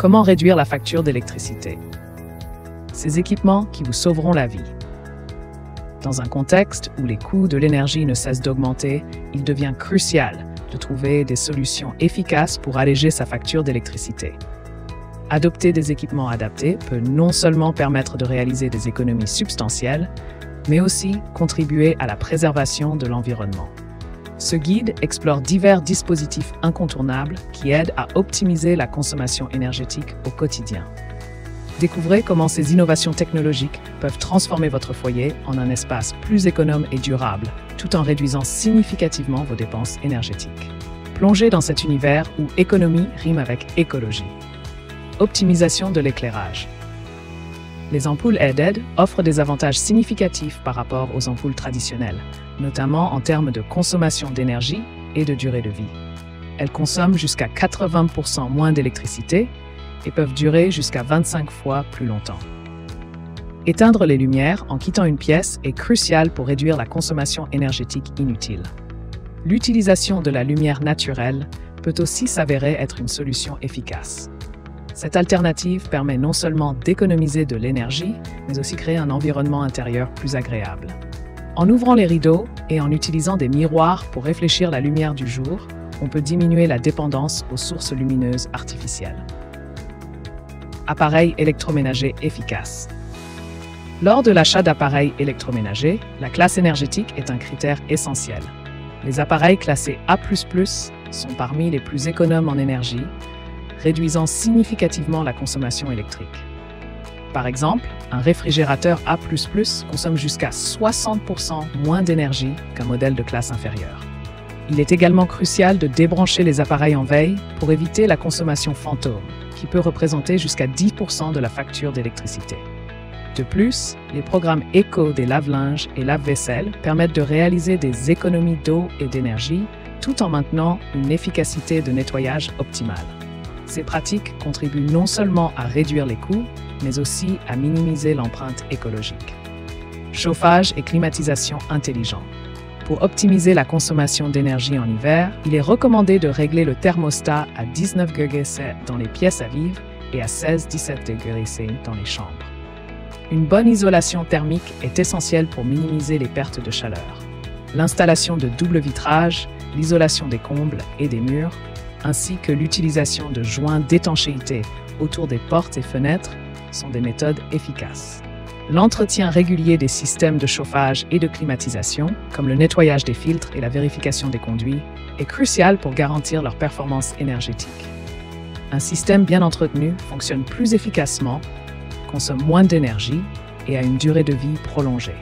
Comment réduire la facture d'électricité? Ces équipements qui vous sauveront la vie. Dans un contexte où les coûts de l'énergie ne cessent d'augmenter, il devient crucial de trouver des solutions efficaces pour alléger sa facture d'électricité. Adopter des équipements adaptés peut non seulement permettre de réaliser des économies substantielles, mais aussi contribuer à la préservation de l'environnement. Ce guide explore divers dispositifs incontournables qui aident à optimiser la consommation énergétique au quotidien. Découvrez comment ces innovations technologiques peuvent transformer votre foyer en un espace plus économe et durable, tout en réduisant significativement vos dépenses énergétiques. Plongez dans cet univers où économie rime avec écologie. Optimisation de l'éclairage. Les ampoules LED offrent des avantages significatifs par rapport aux ampoules traditionnelles, notamment en termes de consommation d'énergie et de durée de vie. Elles consomment jusqu'à 80% moins d'électricité et peuvent durer jusqu'à 25 fois plus longtemps. Éteindre les lumières en quittant une pièce est crucial pour réduire la consommation énergétique inutile. L'utilisation de la lumière naturelle peut aussi s'avérer être une solution efficace. Cette alternative permet non seulement d'économiser de l'énergie, mais aussi créer un environnement intérieur plus agréable. En ouvrant les rideaux et en utilisant des miroirs pour réfléchir la lumière du jour, on peut diminuer la dépendance aux sources lumineuses artificielles. Appareils électroménagers efficaces. Lors de l'achat d'appareils électroménagers, la classe énergétique est un critère essentiel. Les appareils classés A++ sont parmi les plus économes en énergie, réduisant significativement la consommation électrique. Par exemple, un réfrigérateur A++ consomme jusqu'à 60% moins d'énergie qu'un modèle de classe inférieure. Il est également crucial de débrancher les appareils en veille pour éviter la consommation fantôme, qui peut représenter jusqu'à 10% de la facture d'électricité. De plus, les programmes éco des lave-linges et lave-vaisselle permettent de réaliser des économies d'eau et d'énergie, tout en maintenant une efficacité de nettoyage optimale. Ces pratiques contribuent non seulement à réduire les coûts, mais aussi à minimiser l'empreinte écologique. Chauffage et climatisation intelligents. Pour optimiser la consommation d'énergie en hiver, il est recommandé de régler le thermostat à 19 degrés C dans les pièces à vivre et à 16-17 degrés C dans les chambres. Une bonne isolation thermique est essentielle pour minimiser les pertes de chaleur. L'installation de double vitrage, l'isolation des combles et des murs, ainsi que l'utilisation de joints d'étanchéité autour des portes et fenêtres sont des méthodes efficaces. L'entretien régulier des systèmes de chauffage et de climatisation, comme le nettoyage des filtres et la vérification des conduits, est crucial pour garantir leur performance énergétique. Un système bien entretenu fonctionne plus efficacement, consomme moins d'énergie et a une durée de vie prolongée.